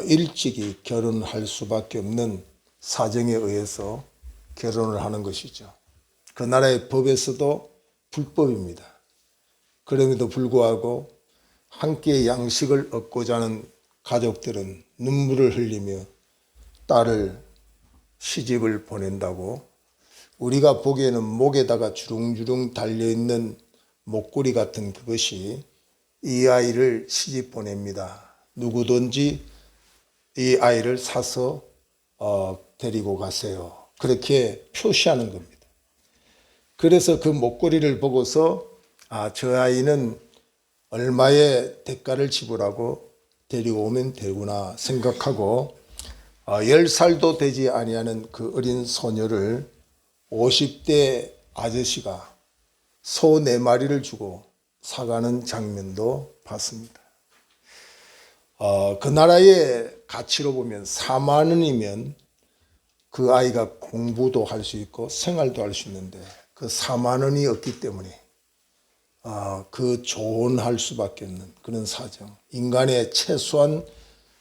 일찍이 결혼할 수밖에 없는 사정에 의해서 결혼을 하는 것이죠. 그 나라의 법에서도 불법입니다. 그럼에도 불구하고 함께 양식을 얻고자 하는 가족들은 눈물을 흘리며 딸을 시집을 보낸다고, 우리가 보기에는 목에다가 주렁주렁 달려있는 목걸이 같은 그것이 이 아이를 시집 보냅니다. 누구든지 이 아이를 사서 데리고 가세요. 그렇게 표시하는 겁니다. 그래서 그 목걸이를 보고서 저 아이는 얼마의 대가를 지불하고 데리고 오면 되구나 생각하고 10살도 되지 아니하는 그 어린 소녀를 50대 아저씨가 소 4마리를 주고 사가는 장면도 봤습니다. 그 나라의 가치로 보면 4만 원이면 그 아이가 공부도 할 수 있고 생활도 할 수 있는데 그 4만 원이 없기 때문에 그 조언할 수밖에 없는 그런 사정. 인간의 최소한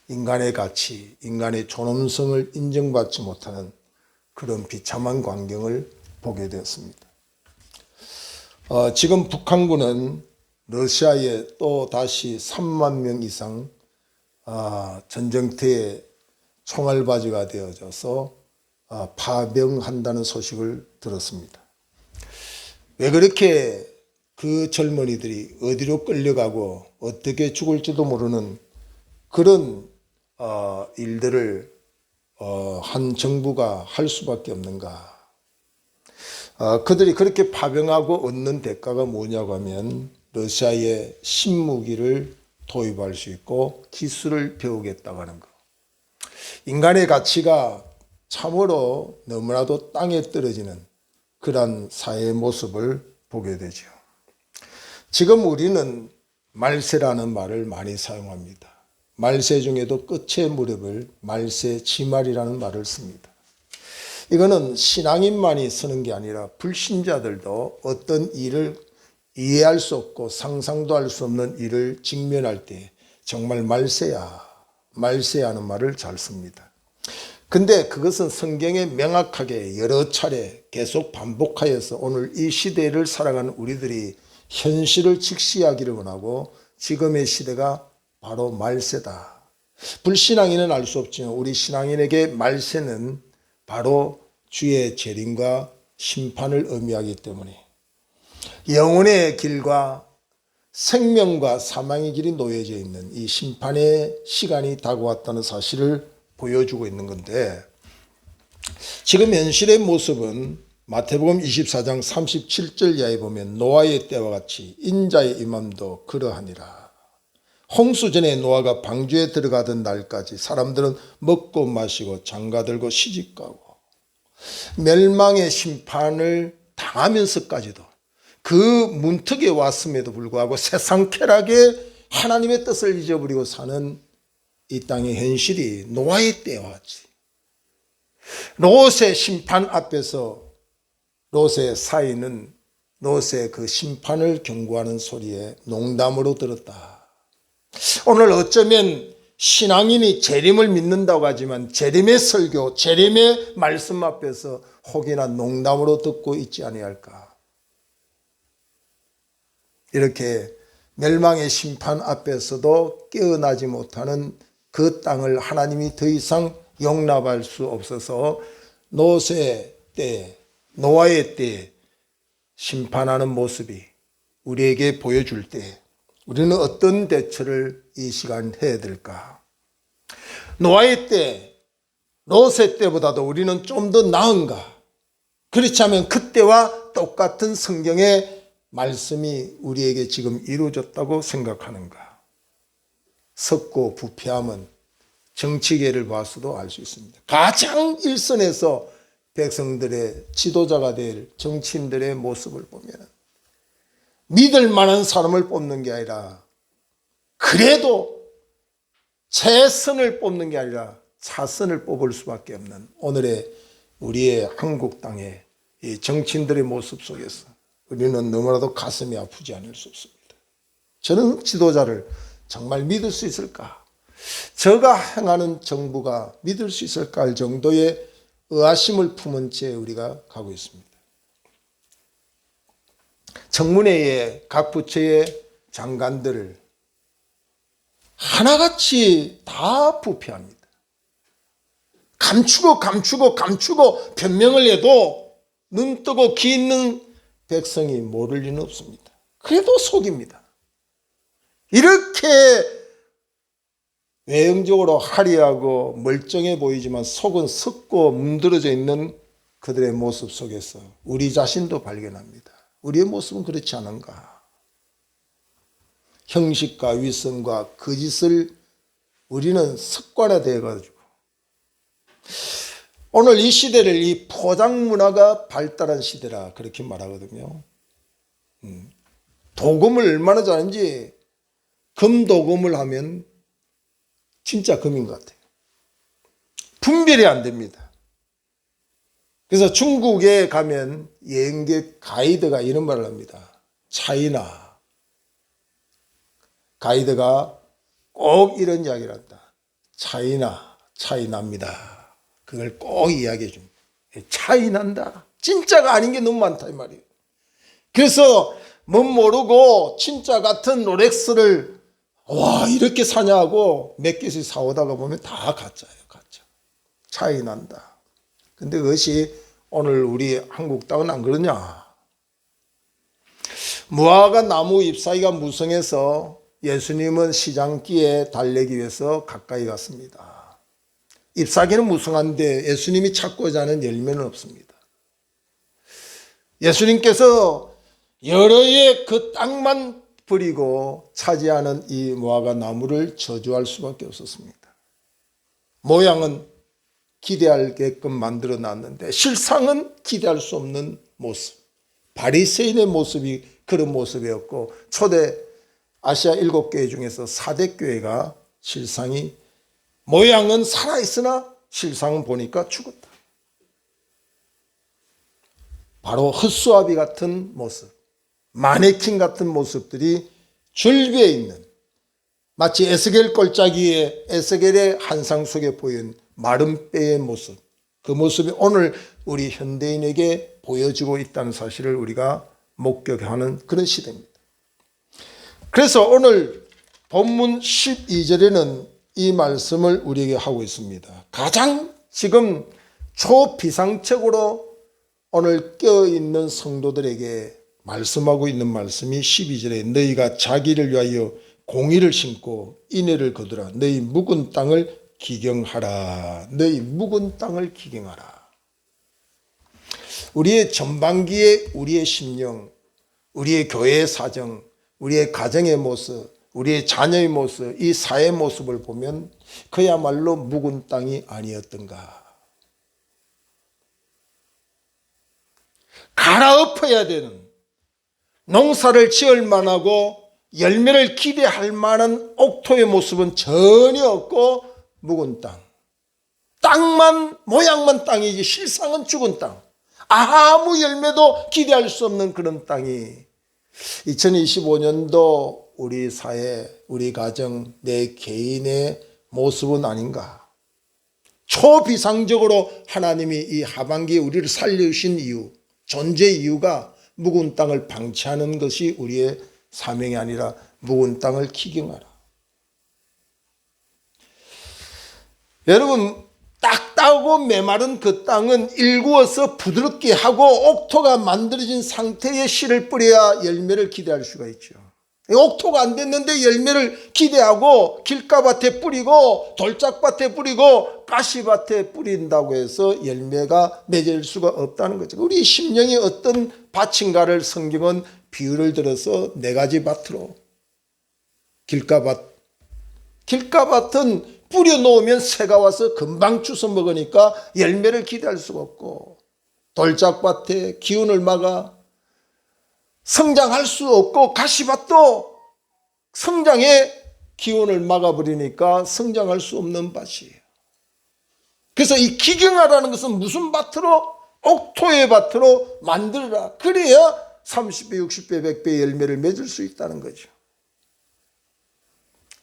인간의 가치, 인간의 존엄성을 인정받지 못하는 그런 비참한 광경을 보게 되었습니다. 지금 북한군은 러시아에 또 다시 3만 명 이상 전쟁터에 총알바지가 되어져서 파병한다는 소식을 들었습니다. 왜 그렇게 그 젊은이들이 어디로 끌려가고 어떻게 죽을지도 모르는 그런 일들을 한 정부가 할 수밖에 없는가? 그들이 그렇게 파병하고 얻는 대가가 뭐냐고 하면 러시아의 신무기를 도입할 수 있고 기술을 배우겠다고 하는 것. 인간의 가치가 참으로 너무나도 땅에 떨어지는 그러한 사회의 모습을 보게 되죠. 지금 우리는 말세라는 말을 많이 사용합니다. 말세 중에도 끝의 무렵을 말세지말이라는 말을 씁니다. 이거는 신앙인만이 쓰는 게 아니라 불신자들도 어떤 일을 이해할 수 없고 상상도 할 수 없는 일을 직면할 때 정말 말세야, 말세야 하는 말을 잘 씁니다. 근데 그것은 성경에 명확하게 여러 차례 계속 반복하여서 오늘 이 시대를 살아가는 우리들이 현실을 직시하기를 원하고 지금의 시대가 바로 말세다. 불신앙인은 알 수 없지만 우리 신앙인에게 말세는 바로 주의 재림과 심판을 의미하기 때문에 영혼의 길과 생명과 사망의 길이 놓여져 있는 이 심판의 시간이 다가왔다는 사실을 보여주고 있는 건데, 지금 현실의 모습은 마태복음 24장 37절 이하에 보면 노아의 때와 같이 인자의 임함도 그러하니라. 홍수 전에 노아가 방주에 들어가던 날까지 사람들은 먹고 마시고 장가들고 시집가고 멸망의 심판을 당하면서까지도 그 문턱에 왔음에도 불구하고 세상 쾌락에 하나님의 뜻을 잊어버리고 사는 이 땅의 현실이 노아의 때와 같이 롯의 심판 앞에서 롯의 사이는 롯의 그 심판을 경고하는 소리에 농담으로 들었다. 오늘 어쩌면 신앙인이 재림을 믿는다고 하지만 재림의 설교, 재림의 말씀 앞에서 혹이나 농담으로 듣고 있지 아니할까. 이렇게 멸망의 심판 앞에서도 깨어나지 못하는 그 땅을 하나님이 더 이상 용납할 수 없어서 롯의 때, 노아의 때 심판하는 모습이 우리에게 보여줄 때 우리는 어떤 대처를 이 시간 해야 될까? 노아의 때, 롯의 때보다도 우리는 좀 더 나은가? 그렇지 않으면 그때와 똑같은 성경의 말씀이 우리에게 지금 이루어졌다고 생각하는가? 썩고 부패함은 정치계를 봐서도 알 수 있습니다. 가장 일선에서 백성들의 지도자가 될 정치인들의 모습을 보면 믿을 만한 사람을 뽑는 게 아니라 그래도 최선을 뽑는 게 아니라 차선을 뽑을 수밖에 없는 오늘의 우리의 한국 땅의 이 정치인들의 모습 속에서 우리는 너무나도 가슴이 아프지 않을 수 없습니다. 저는 지도자를 정말 믿을 수 있을까? 저가 행하는 정부가 믿을 수 있을까 할 정도의 의아심을 품은 채 우리가 가고 있습니다. 청문회에 각 부처의 장관들을 하나같이 다 부패합니다. 감추고 변명을 해도 눈 뜨고 귀 있는 백성이 모를 리는 없습니다. 그래도 속입니다. 이렇게 외형적으로 화려하고 멀쩡해 보이지만 속은 썩고 문드러져 있는 그들의 모습 속에서 우리 자신도 발견합니다. 우리의 모습은 그렇지 않은가? 형식과 위선과 거짓을 우리는 습관화되어 가지고 오늘 이 시대를 이 포장 문화가 발달한 시대라 그렇게 말하거든요. 도금을 얼마나 잘하는지 금도금을 하면 진짜 금인 것 같아요. 분별이 안 됩니다. 그래서 중국에 가면 여행객 가이드가 이런 말을 합니다. 차이나. 가이드가 꼭 이런 이야기를 한다. 차이납니다. 그걸 꼭 이야기해 줍니다. 차이난다. 진짜가 아닌 게 너무 많다 이 말이에요. 그래서 못 모르고 진짜 같은 롤렉스를 와 이렇게 사냐고 몇 개씩 사오다가 보면 다 가짜예요. 가짜. 차이 난다. 근데 그것이 오늘 우리 한국 땅은 안 그러냐. 무화과 나무 잎사귀가 무성해서 예수님은 시장기에 달래기 위해서 가까이 갔습니다. 잎사귀는 무성한데 예수님이 찾고자 하는 열매는 없습니다. 예수님께서 여러 해 그 땅만 버리고 차지하는 이 무화과 나무를 저주할 수밖에 없었습니다. 모양은 기대하게끔 만들어 놨는데 실상은 기대할 수 없는 모습. 바리새인의 모습이 그런 모습이었고 초대 아시아 7교회 중에서 4대 교회가 실상이 모양은 살아있으나 실상은 보니까 죽었다. 바로 헛수아비 같은 모습. 마네킹 같은 모습들이 줄비에 있는 마치 에스겔 골짜기에 에스겔의 환상 속에 보인 마른 뼈의 모습, 그 모습이 오늘 우리 현대인에게 보여지고 있다는 사실을 우리가 목격하는 그런 시대입니다. 그래서 오늘 본문 12절에는 이 말씀을 우리에게 하고 있습니다. 가장 지금 초비상책으로 오늘 깨어있는 성도들에게 말씀하고 있는 말씀이 12절에 너희가 자기를 위하여 공의를 심고 인애를 거두라. 너희 묵은 땅을 기경하라. 너희 묵은 땅을 기경하라. 우리의 전반기에 우리의 심령, 우리의 교회의 사정, 우리의 가정의 모습, 우리의 자녀의 모습, 이 사회의 모습을 보면 그야말로 묵은 땅이 아니었던가. 갈아엎어야 되는 농사를 지을 만하고 열매를 기대할 만한 옥토의 모습은 전혀 없고 묵은 땅. 땅만 모양만 땅이지 실상은 죽은 땅. 아무 열매도 기대할 수 없는 그런 땅이 2025년도 우리 사회, 우리 가정, 내 개인의 모습은 아닌가. 초비상적으로 하나님이 이 하반기에 우리를 살려주신 이유, 존재 이유가 묵은 땅을 방치하는 것이 우리의 사명이 아니라 묵은 땅을 기경하라. 여러분 딱따고 메마른 그 땅은 일구어서 부드럽게 하고 옥토가 만들어진 상태의 씨를 뿌려야 열매를 기대할 수가 있죠. 옥토가 안 됐는데 열매를 기대하고 길가밭에 뿌리고 돌짝밭에 뿌리고 가시밭에 뿌린다고 해서 열매가 맺을 수가 없다는 거죠. 우리 심령이 어떤 밭인가를 성경은 비유를 들어서 4가지 밭으로 길가밭은 뿌려놓으면 새가 와서 금방 주워 먹으니까 열매를 기대할 수가 없고 돌짝밭에 기운을 막아 성장할 수 없고 가시밭도 성장의 기운을 막아버리니까 성장할 수 없는 밭이에요. 그래서 이 기경하라는 것은 무슨 밭으로? 옥토의 밭으로 만들어라. 그래야 30배, 60배, 100배 열매를 맺을 수 있다는 거죠.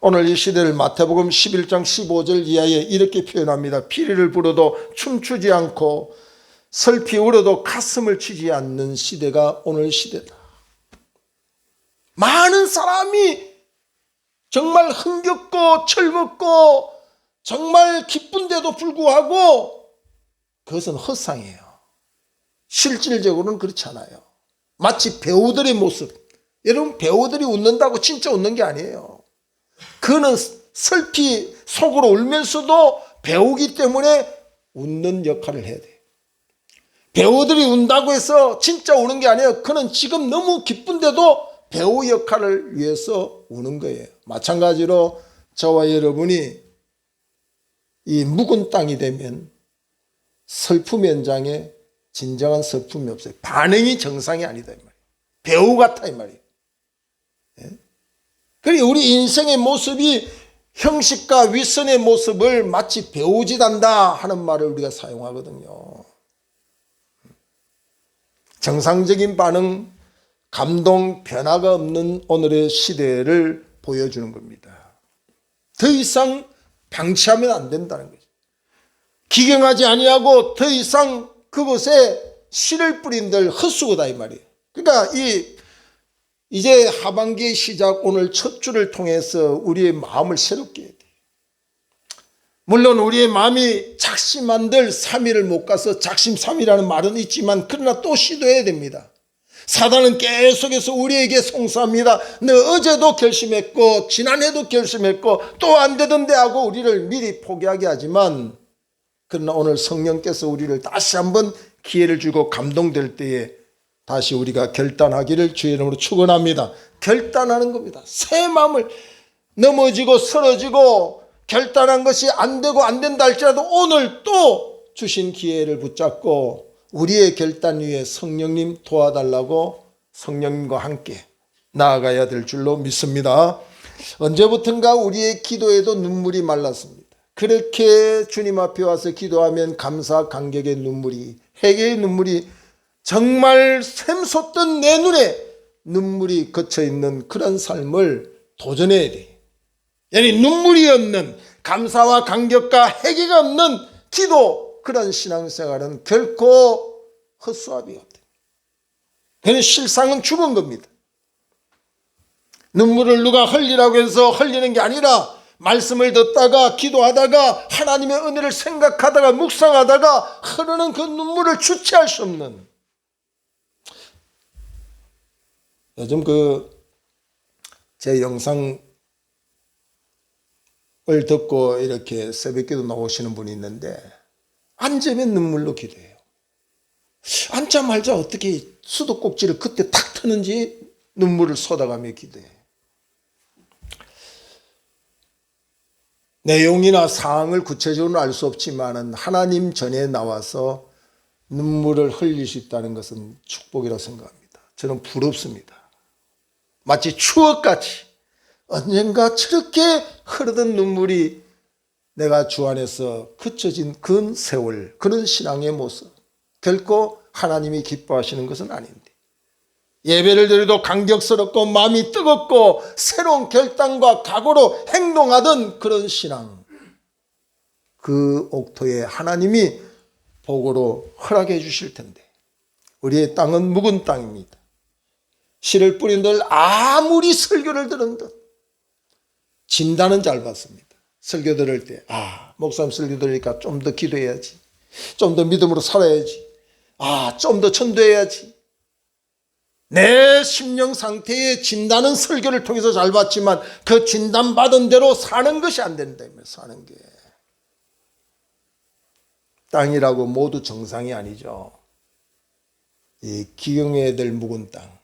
오늘 이 시대를 마태복음 11장 15절 이하에 이렇게 표현합니다. 피리를 불어도 춤추지 않고 슬피 울어도 가슴을 치지 않는 시대가 오늘 시대다. 많은 사람이 정말 흥겹고 즐겁고 정말 기쁜데도 불구하고 그것은 헛상이에요. 실질적으로는 그렇지 않아요. 마치 배우들의 모습. 여러분, 배우들이 웃는다고 진짜 웃는 게 아니에요. 그는 슬피 속으로 울면서도 배우기 때문에 웃는 역할을 해야 돼요. 배우들이 운다고 해서 진짜 우는 게 아니에요. 그는 지금 너무 기쁜데도 배우 역할을 위해서 우는 거예요. 마찬가지로 저와 여러분이 이 묵은 땅이 되면 슬픔 현장에 진정한 슬픔이 없어요. 반응이 정상이 아니다 이 말이에요. 배우 같아 이 말이에요. 그리고 우리 인생의 모습이 형식과 윗선의 모습을 마치 배우짓한다 하는 말을 우리가 사용하거든요. 정상적인 반응, 감동, 변화가 없는 오늘의 시대를 보여주는 겁니다. 더 이상 방치하면 안 된다는 거죠. 기경하지 아니하고 더 이상 그곳에 씨를 뿌린들 헛수고다 이 말이에요. 그러니까 이제 하반기의 시작 오늘 첫 주를 통해서 우리의 마음을 새롭게 해야 돼요. 물론 우리의 마음이 작심한들 3일을 못 가서 작심삼일이라는 말은 있지만 그러나 또 시도해야 됩니다. 사단은 계속해서 우리에게 송사합니다. 너 어제도 결심했고 지난해도 결심했고 또 안 되던데 하고 우리를 미리 포기하게 하지만 그러나 오늘 성령께서 우리를 다시 한번 기회를 주고 감동될 때에 다시 우리가 결단하기를 주의 이름으로 축원합니다. 결단하는 겁니다. 새 마음을 넘어지고 쓰러지고 결단한 것이 안 되고 안 된다 할지라도 오늘 또 주신 기회를 붙잡고 우리의 결단 위에 성령님 도와달라고 성령님과 함께 나아가야 될 줄로 믿습니다. 언제부턴가 우리의 기도에도 눈물이 말랐습니다. 그렇게 주님 앞에 와서 기도하면 감사 감격의 눈물이, 회개의 눈물이 정말 샘솟던 내 눈에 눈물이 거쳐있는 그런 삶을 도전해야 돼. yani 눈물이 없는 감사와 감격과 회개가 없는 기도, 그런 신앙생활은 결코 헛수합이 없다. 그는 실상은 죽은 겁니다. 눈물을 누가 흘리라고 해서 흘리는 게 아니라 말씀을 듣다가 기도하다가 하나님의 은혜를 생각하다가 묵상하다가 흐르는 그 눈물을 주체할 수 없는, 요즘 제 영상을 듣고 이렇게 새벽기도 나오시는 분이 있는데 앉으면 눈물로 기도해요. 앉자마자 어떻게 수도꼭지를 그때 탁 트는지 눈물을 쏟아가며 기도해요. 내용이나 사항을 구체적으로 알 수 없지만 하나님 전에 나와서 눈물을 흘릴 수 있다는 것은 축복이라고 생각합니다. 저는 부럽습니다. 마치 추억같이 언젠가 저렇게 흐르던 눈물이 내가 주 안에서 그쳐진 그 세월, 그런 신앙의 모습, 결코 하나님이 기뻐하시는 것은 아닌데, 예배를 드려도 감격스럽고 마음이 뜨겁고 새로운 결단과 각오로 행동하던 그런 신앙, 그 옥토에 하나님이 복으로 허락해 주실 텐데, 우리의 땅은 묵은 땅입니다. 씨를 뿌린들 아무리 설교를 들은들 진단은 잘 받습니다. 설교 들을 때 목사님 설교 들으니까 좀 더 기도해야지, 좀 더 믿음으로 살아야지, 좀 더 전도해야지. 내 심령 상태의 진단은 설교를 통해서 잘 받지만 그 진단받은 대로 사는 것이 안 된다. 사는 게 땅이라고 모두 정상이 아니죠. 이 기경해야 될 묵은 땅,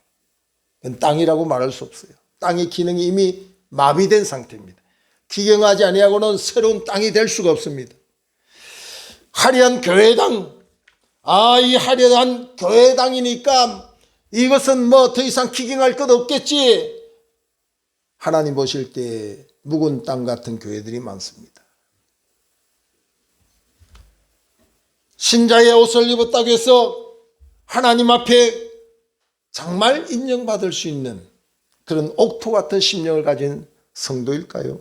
그건 땅이라고 말할 수 없어요. 땅의 기능이 이미 마비된 상태입니다. 기경하지 아니하고는 새로운 땅이 될 수가 없습니다. 화려한 교회당, 이 화려한 교회당이니까 이것은 뭐 더 이상 기경할 것 없겠지. 하나님 보실 때 묵은 땅 같은 교회들이 많습니다. 신자의 옷을 입었다고 해서 하나님 앞에 정말 인정받을 수 있는 그런 옥토 같은 심령을 가진 성도일까요?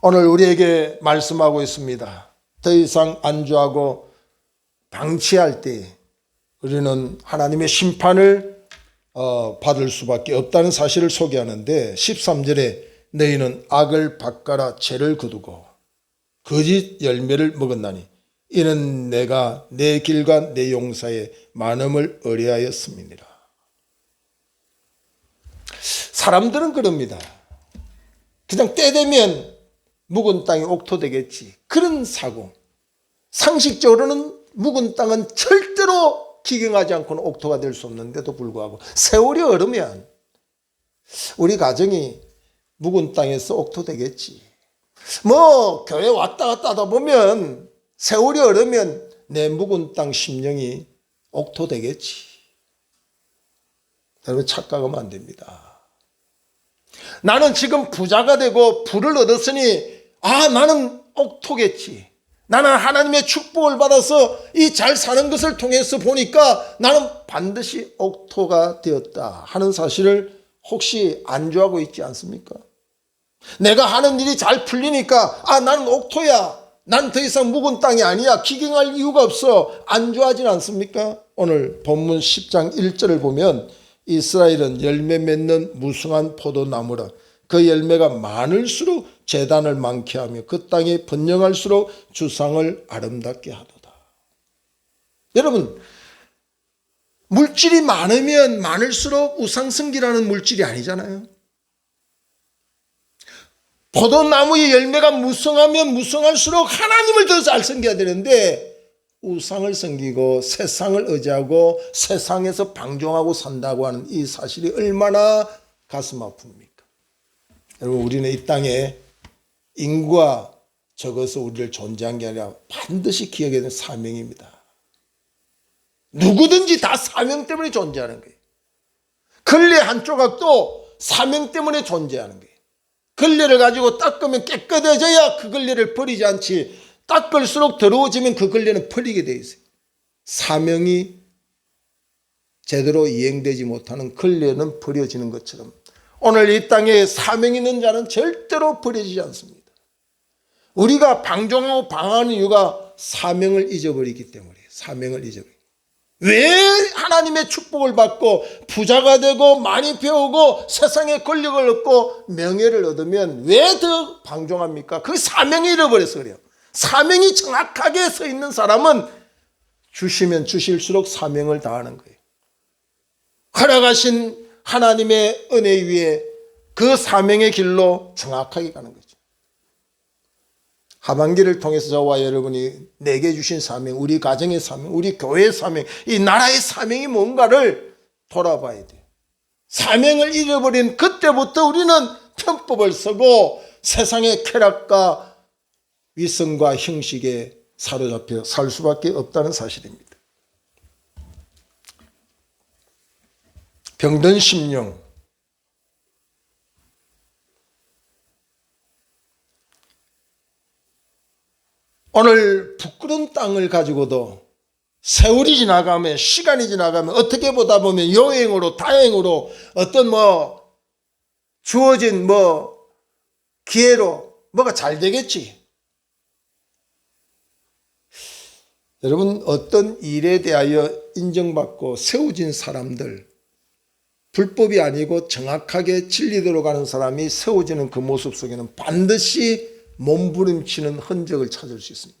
오늘 우리에게 말씀하고 있습니다. 더 이상 안주하고 방치할 때 우리는 하나님의 심판을 받을 수밖에 없다는 사실을 소개하는데 13절에 너희는 악을 바꿔라 죄를 거두고 거짓 열매를 먹었나니 이는 내가 내 길과 내 용사의 많음을 의뢰하였음이니라. 사람들은 그럽니다. 그냥 때 되면 묵은 땅이 옥토되겠지. 그런 사고. 상식적으로는 묵은 땅은 절대로 기경하지 않고는 옥토가 될 수 없는데도 불구하고 세월이 흐르면 우리 가정이 묵은 땅에서 옥토되겠지. 뭐 교회 왔다 갔다 하다 보면 세월이 흐르면 내 묵은 땅 심령이 옥토되겠지. 여러분 착각하면 안 됩니다. 나는 지금 부자가 되고 부를 얻었으니 나는 옥토겠지. 나는 하나님의 축복을 받아서 이 잘 사는 것을 통해서 보니까 나는 반드시 옥토가 되었다 하는 사실을 혹시 안주하고 있지 않습니까? 내가 하는 일이 잘 풀리니까 나는 옥토야. 난 더 이상 묵은 땅이 아니야. 기경할 이유가 없어. 안주하진 않습니까? 오늘 본문 10장 1절을 보면 이스라엘은 열매 맺는 무성한 포도나무라. 그 열매가 많을수록 재단을 많게 하며 그 땅이 번영할수록 주상을 아름답게 하도다. 여러분, 물질이 많으면 많을수록 우상숭기라는 물질이 아니잖아요. 포도나무의 열매가 무성하면 무성할수록 하나님을 더 잘 섬겨야 되는데 우상을 섬기고 세상을 의지하고 세상에서 방종하고 산다고 하는 이 사실이 얼마나 가슴 아픕니까? 여러분, 우리는 이 땅에 인구가 적어서 우리를 존재한 게 아니라 반드시 기억해야 되는 사명입니다. 누구든지 다 사명 때문에 존재하는 거예요. 걸레 한 조각도 사명 때문에 존재하는 거예요. 걸레를 가지고 닦으면 깨끗해져야 그 걸레를 버리지 않지, 닦을수록 더러워지면 그 걸레는 버리게 돼 있어요. 사명이 제대로 이행되지 못하는 걸레는 버려지는 것처럼 오늘 이 땅에 사명 있는 자는 절대로 버려지지 않습니다. 우리가 방종하고 방황하는 이유가 사명을 잊어버리기 때문이에요. 사명을 잊어버리기. 왜 하나님의 축복을 받고 부자가 되고 많이 배우고 세상에 권력을 얻고 명예를 얻으면 왜 더 방종합니까? 그 사명이 잃어버려서 그래요. 사명이 정확하게 서 있는 사람은 주시면 주실수록 사명을 다하는 거예요. 허락하신 하나님의 은혜 위에 그 사명의 길로 정확하게 가는 거죠. 하반기를 통해서 저와 여러분이 내게 주신 사명, 우리 가정의 사명, 우리 교회의 사명, 이 나라의 사명이 뭔가를 돌아봐야 돼요. 사명을 잃어버린 그때부터 우리는 편법을 쓰고 세상의 쾌락과 위선과 형식에 사로잡혀 살 수밖에 없다는 사실입니다. 병든 심령, 오늘 부끄러운 땅을 가지고도 세월이 지나가면 시간이 지나가면 어떻게 보다 보면 여행으로 다행으로 어떤 주어진 기회로 뭐가 잘 되겠지. 여러분, 어떤 일에 대하여 인정받고 세워진 사람들, 불법이 아니고 정확하게 진리대로 가는 사람이 세워지는 그 모습 속에는 반드시 몸부림치는 흔적을 찾을 수 있습니다.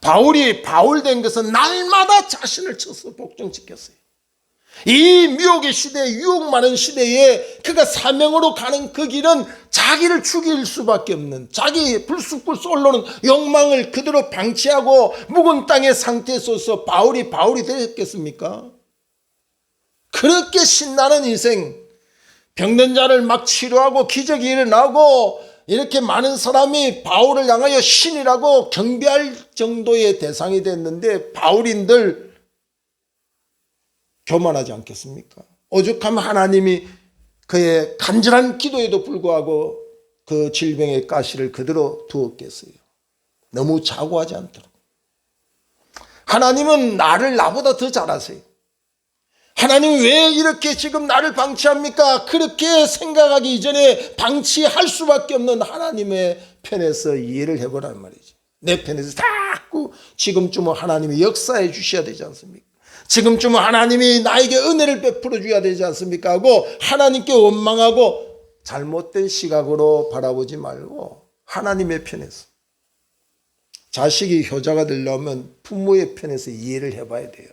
바울이 바울된 것은 날마다 자신을 쳐서 복종시켰어요. 이 미혹의 시대, 유혹 많은 시대에 그가 사명으로 가는 그 길은 자기를 죽일 수밖에 없는, 자기 불쑥불 쏠르는 욕망을 그대로 방치하고 묵은 땅의 상태에 서서 바울이 되었겠습니까? 그렇게 신나는 인생, 병든 자를 막 치료하고 기적이 일어나고 이렇게 많은 사람이 바울을 향하여 신이라고 경배할 정도의 대상이 됐는데 바울인들 교만하지 않겠습니까? 오죽하면 하나님이 그의 간절한 기도에도 불구하고 그 질병의 가시를 그대로 두었겠어요. 너무 자고하지 않도록. 하나님은 나를 나보다 더 잘 아세요. 하나님 왜 이렇게 지금 나를 방치합니까? 그렇게 생각하기 이전에 방치할 수밖에 없는 하나님의 편에서 이해를 해보라는 말이죠. 내 편에서 자꾸 지금쯤은 하나님이 역사해 주셔야 되지 않습니까? 지금쯤은 하나님이 나에게 은혜를 베풀어 줘야 되지 않습니까? 하고 하나님께 원망하고 잘못된 시각으로 바라보지 말고 하나님의 편에서. 자식이 효자가 되려면 부모의 편에서 이해를 해봐야 돼요.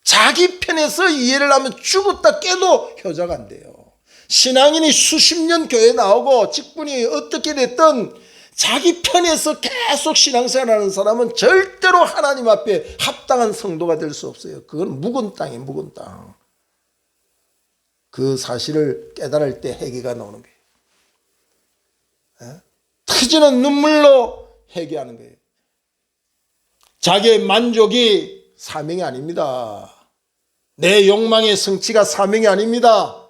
자기 편에서 이해를 하면 죽었다 깨도 효자가 안 돼요. 신앙인이 수십 년 교회 나오고 직분이 어떻게 됐든 자기 편에서 계속 신앙생활하는 사람은 절대로 하나님 앞에 합당한 성도가 될 수 없어요. 그건 묵은 땅이에요. 묵은 땅. 그 사실을 깨달을 때 회개가 나오는 거예요. 터지는 눈물로 회개하는 거예요. 자기의 만족이 사명이 아닙니다. 내 욕망의 성취가 사명이 아닙니다.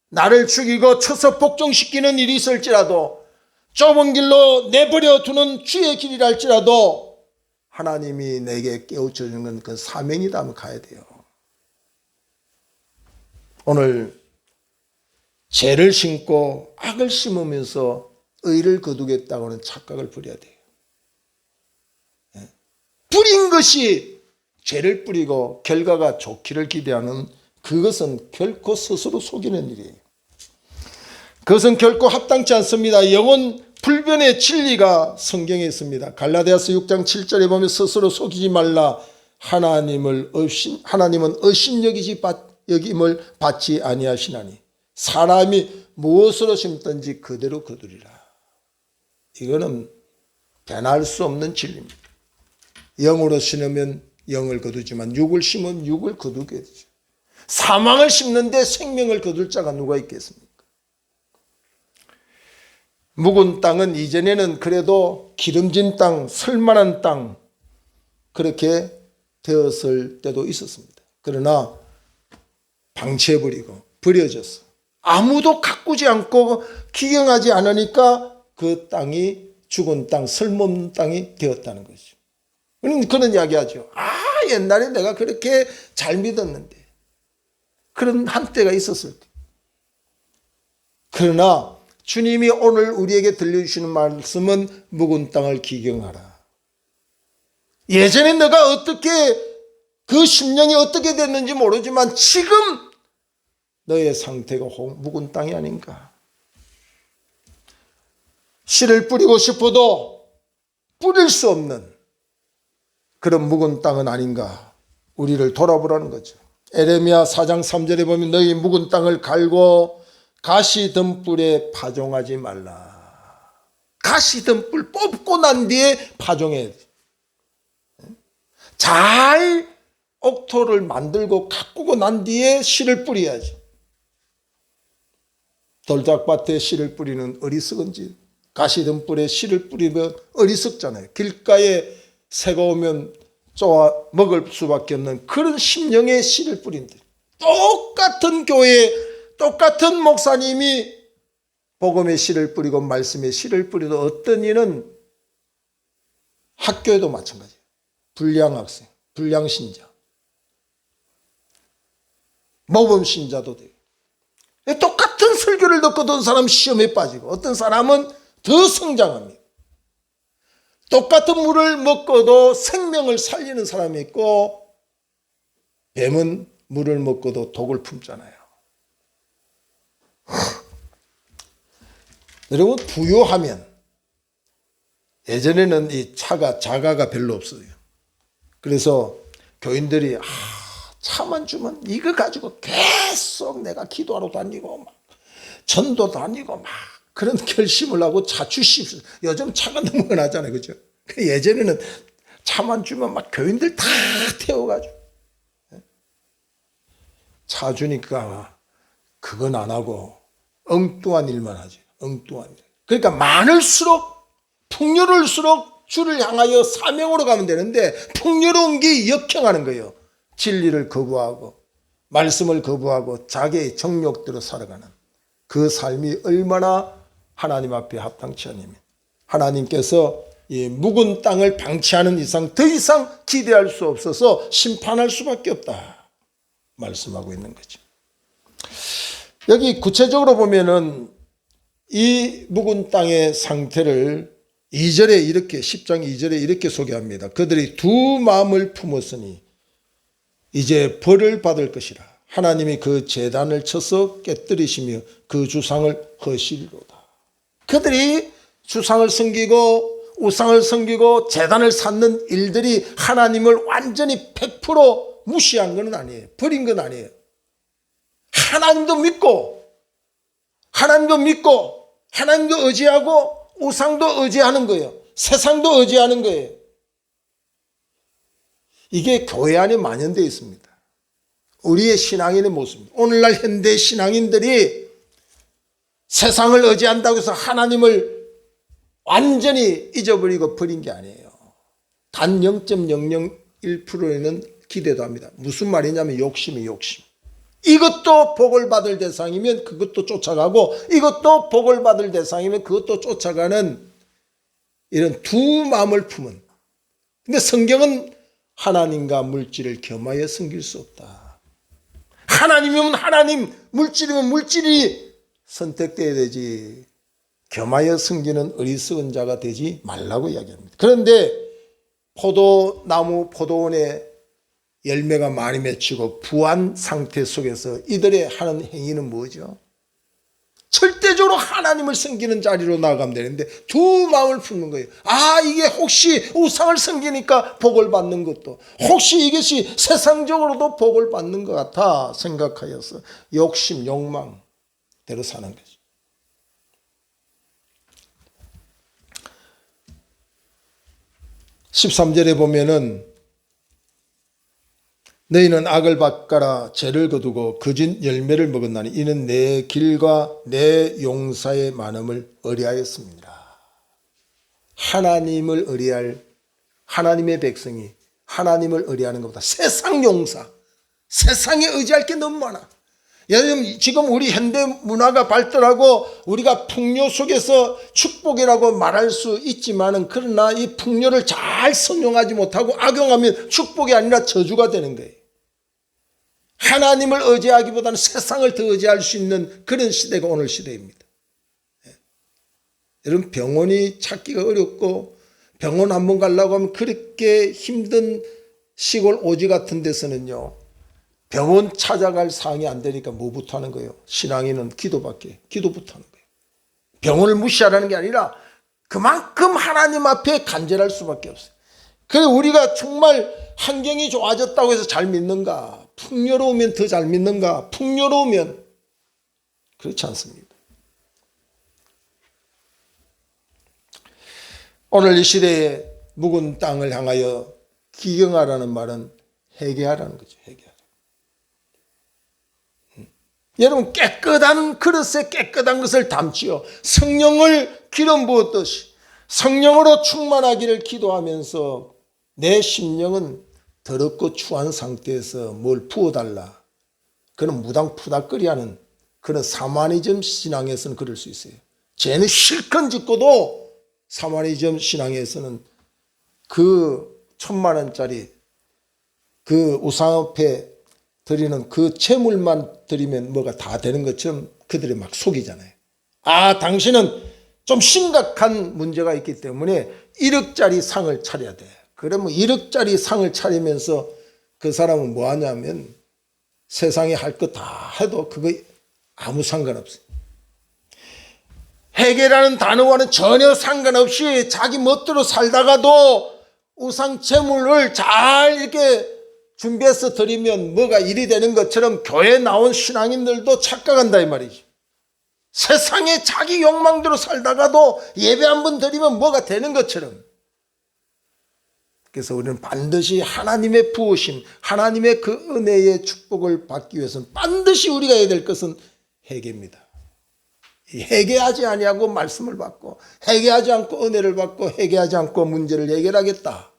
나를 죽이고 쳐서 복종시키는 일이 있을지라도 좁은 길로 내버려 두는 주의 길이라 할지라도 하나님이 내게 깨우쳐 주는 건 그 사명이다 하면 가야 돼요. 오늘 죄를 심고 악을 심으면서 의를 거두겠다고 하는 착각을 버려야 돼요. 뿌린 것이 죄를 뿌리고 결과가 좋기를 기대하는 그것은 결코 스스로 속이는 일이에요. 그것은 결코 합당치 않습니다. 영혼 불변의 진리가 성경에 있습니다. 갈라디아서 6장 7절에 보면 스스로 속이지 말라. 하나님은 여김을 받지 아니하시나니 사람이 무엇으로 심든지 그대로 거두리라. 이거는 변할 수 없는 진리입니다. 영으로 심으면 영을 거두지만 육을 심으면 육을 거두게 되죠. 사망을 심는데 생명을 거둘 자가 누가 있겠습니까? 묵은 땅은 이전에는 그래도 기름진 땅, 설만한 땅 그렇게 되었을 때도 있었습니다. 그러나 방치해버리고 버려졌어. 아무도 가꾸지 않고 기경하지 않으니까 그 땅이 죽은 땅, 설모없는 땅이 되었다는 거죠. 그런 이야기하죠. 옛날에 내가 그렇게 잘 믿었는데 그런 한때가 있었을 때. 그러나 주님이 오늘 우리에게 들려주시는 말씀은 묵은 땅을 기경하라. 예전에 내가 어떻게 그 심령이 어떻게 됐는지 모르지만 지금 너의 상태가 묵은 땅이 아닌가. 씨를 뿌리고 싶어도 뿌릴 수 없는 그런 묵은 땅은 아닌가. 우리를 돌아보라는 거죠. 에레미야 4장 3절에 보면 너희 묵은 땅을 갈고 가시덤불에 파종하지 말라. 가시덤불 뽑고 난 뒤에 파종해야 돼. 잘 옥토를 만들고 가꾸고 난 뒤에 씨를 뿌려야지. 돌짝밭에 씨를 뿌리는 어리석은 짓. 가시덤불에 씨를 뿌리면 어리석잖아요. 길가에 새가 오면 쪼아 먹을 수밖에 없는 그런 심령의 씨를 뿌린다. 똑같은 교회, 똑같은 목사님이 복음의 씨를 뿌리고 말씀의 씨를 뿌리도 어떤 이는 학교에도 마찬가지예요. 불량 학생, 불량 신자, 모범 신자도 돼요. 똑같은 설교를 듣고 어떤 사람은 시험에 빠지고 어떤 사람은 더 성장합니다. 똑같은 물을 먹고도 생명을 살리는 사람이 있고 뱀은 물을 먹고도 독을 품잖아요. 여러분 부유하면 예전에는 이 자가가 별로 없어요. 그래서 교인들이 차만 주면 이거 가지고 계속 내가 기도하러 다니고 막 전도 다니고 막 그런 결심을 하고 자취심. 요즘 차가 너무 흔하잖아요. 그죠? 예전에는 차만 주면 막 교인들 다 태워가지고. 차 주니까 그건 안 하고 엉뚱한 일만 하죠. 엉뚱한 일. 그러니까 많을수록 풍요로울수록 주를 향하여 사명으로 가면 되는데 풍요로운 게 역행하는 거예요. 진리를 거부하고 말씀을 거부하고 자기의 정욕대로 살아가는 그 삶이 얼마나 하나님 앞에 합당치 않으면 하나님께서 이 묵은 땅을 방치하는 이상 더 이상 기대할 수 없어서 심판할 수밖에 없다. 말씀하고 있는 거죠. 여기 구체적으로 보면은 이 묵은 땅의 상태를 2절에 이렇게 10장 2절에 이렇게 소개합니다. 그들이 두 마음을 품었으니 이제 벌을 받을 것이라. 하나님이 그 제단을 쳐서 깨뜨리시며 그 주상을 허시리로다. 그들이 주상을 섬기고 우상을 섬기고 제단을 쌓는 일들이 하나님을 완전히 100% 무시한 건 아니에요. 버린 건 아니에요. 하나님도 믿고 하나님도 의지하고 우상도 의지하는 거예요. 세상도 의지하는 거예요. 이게 교회 안에 만연되어 있습니다. 우리의 신앙인의 모습입니다. 오늘날 현대 신앙인들이 세상을 의지한다고 해서 하나님을 완전히 잊어버리고 버린 게 아니에요. 단 0.001%는 기대도 합니다. 무슨 말이냐면 욕심이 욕심. 이것도 복을 받을 대상이면 그것도 쫓아가고 이것도 복을 받을 대상이면 그것도 쫓아가는 이런 두 마음을 품은. 근데 성경은 하나님과 물질을 겸하여 섬길 수 없다. 하나님이면 하나님, 물질이면 물질이 선택돼야 되지. 겸하여 섬기는 어리석은 자가 되지 말라고 이야기합니다. 그런데 포도나무, 포도원에 열매가 많이 맺히고 부한 상태 속에서 이들의 하는 행위는 뭐죠? 절대적으로 하나님을 섬기는 자리로 나아가면 되는데 두 마음을 품는 거예요. 이게 혹시 우상을 섬기니까 복을 받는 것도, 혹시 이것이 세상적으로도 복을 받는 것 같아 생각하여서 욕심, 욕망대로 사는 거죠. 13절에 보면은 너희는 악을 바꿔라 죄를 거두고 거짓 열매를 먹었나니 이는 내 길과 내 용사의 많음을 의뢰하였습니다. 하나님을 의뢰할 하나님의 백성이 하나님을 의뢰하는 것보다 세상 용사, 세상에 의지할 게 너무 많아. 지금 우리 현대 문화가 발달하고 우리가 풍요 속에서 축복이라고 말할 수 있지만은 그러나 이 풍요를 잘 선용하지 못하고 악용하면 축복이 아니라 저주가 되는 거예요. 하나님을 의지하기보다는 세상을 더 의지할 수 있는 그런 시대가 오늘 시대입니다. 여러분 병원이 찾기가 어렵고 병원 한번 가려고 하면 그렇게 힘든 시골 오지 같은 데서는요. 병원 찾아갈 상황이 안 되니까 뭐부터 하는 거예요? 신앙인은 기도부터 하는 거예요. 병원을 무시하라는 게 아니라 그만큼 하나님 앞에 간절할 수밖에 없어요. 그래서 우리가 정말 환경이 좋아졌다고 해서 잘 믿는가? 풍요로우면 더 잘 믿는가? 풍요로우면 그렇지 않습니다. 오늘 이 시대에 묵은 땅을 향하여 기경하라는 말은 회개하라는 거죠. 회개하라. 여러분 깨끗한 그릇에 깨끗한 것을 담지요. 성령을 기름 부었듯이 성령으로 충만하기를 기도하면서 내 심령은 더럽고 추한 상태에서 뭘 부어달라. 그런 무당푸닥거리하는 그런 사마니즘 신앙에서는 그럴 수 있어요. 죄는 실컷 짓고도 사마니즘 신앙에서는 그 1,000,000원짜리 그 우상 앞에 드리는 그 채물만 드리면 뭐가 다 되는 것처럼 그들이 막 속이잖아요. 당신은 좀 심각한 문제가 있기 때문에 1억짜리 상을 차려야 돼. 그러면 1억짜리 상을 차리면서 그 사람은 뭐 하냐면 세상에 할 거 다 해도 그거 아무 상관없어요. 회개라는 단어와는 전혀 상관없이 자기 멋대로 살다가도 우상 제물을 잘 이렇게 준비해서 드리면 뭐가 일이 되는 것처럼 교회 나온 신앙인들도 착각한다 이 말이죠. 세상에 자기 욕망대로 살다가도 예배 한번 드리면 뭐가 되는 것처럼. 그래서 우리는 반드시 하나님의 부으심, 하나님의 그 은혜의 축복을 받기 위해서는 반드시 우리가 해야 될 것은 회개입니다. 회개하지 아니하고 말씀을 받고 회개하지 않고 은혜를 받고 회개하지 않고 문제를 해결하겠다.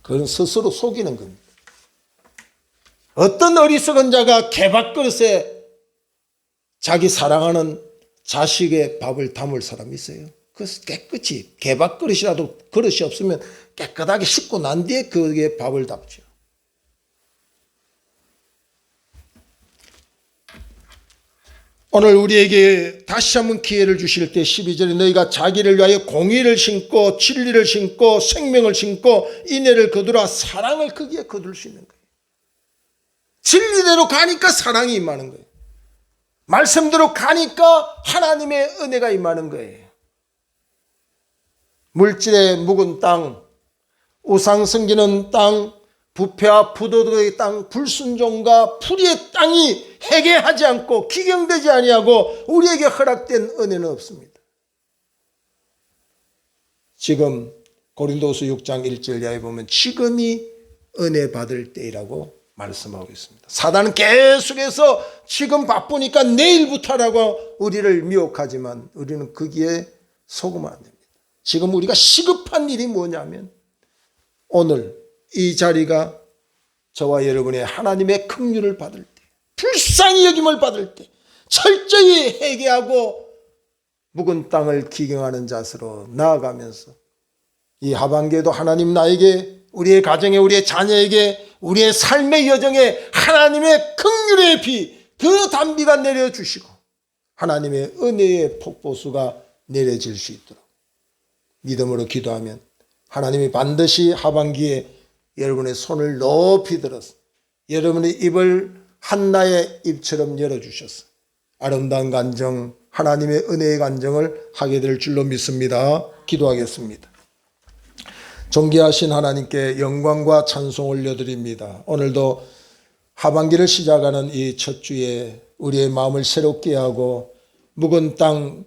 그건 스스로 속이는 겁니다. 어떤 어리석은 자가 개밥그릇에 자기 사랑하는 자식의 밥을 담을 사람이 있어요? 그래서 깨끗이 개밥그릇이라도 그릇이 없으면 깨끗하게 씻고 난 뒤에 그게 밥을 담죠. 오늘 우리에게 다시 한번 기회를 주실 때 12절에 너희가 자기를 위하여 공의를 심고 진리를 심고 생명을 심고 인애를 거두라. 사랑을 거기에 거둘 수 있는 거예요. 진리대로 가니까 사랑이 임하는 거예요. 말씀대로 가니까 하나님의 은혜가 임하는 거예요. 물질의 묵은 땅, 우상 섬기는 땅, 부패와 부도덕의 땅, 불순종과 불의의 땅이 해계하지 않고 기경되지 아니하고 우리에게 허락된 은혜는 없습니다. 지금 고린도서 6장 1절 이하에 보면 지금이 은혜 받을 때이라고 말씀하고 있습니다. 사단은 계속해서 지금 바쁘니까 내일부터라고 우리를 미혹하지만 우리는 거기에 속으면 안 됩니다. 지금 우리가 시급한 일이 뭐냐면 오늘 이 자리가 저와 여러분의 하나님의 긍휼을 받을 때, 불쌍히 여김을 받을 때 철저히 회개하고 묵은 땅을 기경하는 자세로 나아가면서 이 하반기에도 하나님 나에게, 우리의 가정에, 우리의 자녀에게, 우리의 삶의 여정에 하나님의 긍휼의 비, 그 단비가 내려주시고 하나님의 은혜의 폭포수가 내려질 수 있도록 믿음으로 기도하면 하나님이 반드시 하반기에 여러분의 손을 높이 들어서 여러분의 입을 한나의 입처럼 열어주셔서 아름다운 간정, 하나님의 은혜의 간정을 하게 될 줄로 믿습니다. 기도하겠습니다. 존귀하신 하나님께 영광과 찬송 올려드립니다. 오늘도 하반기를 시작하는 이 첫 주에 우리의 마음을 새롭게 하고 묵은 땅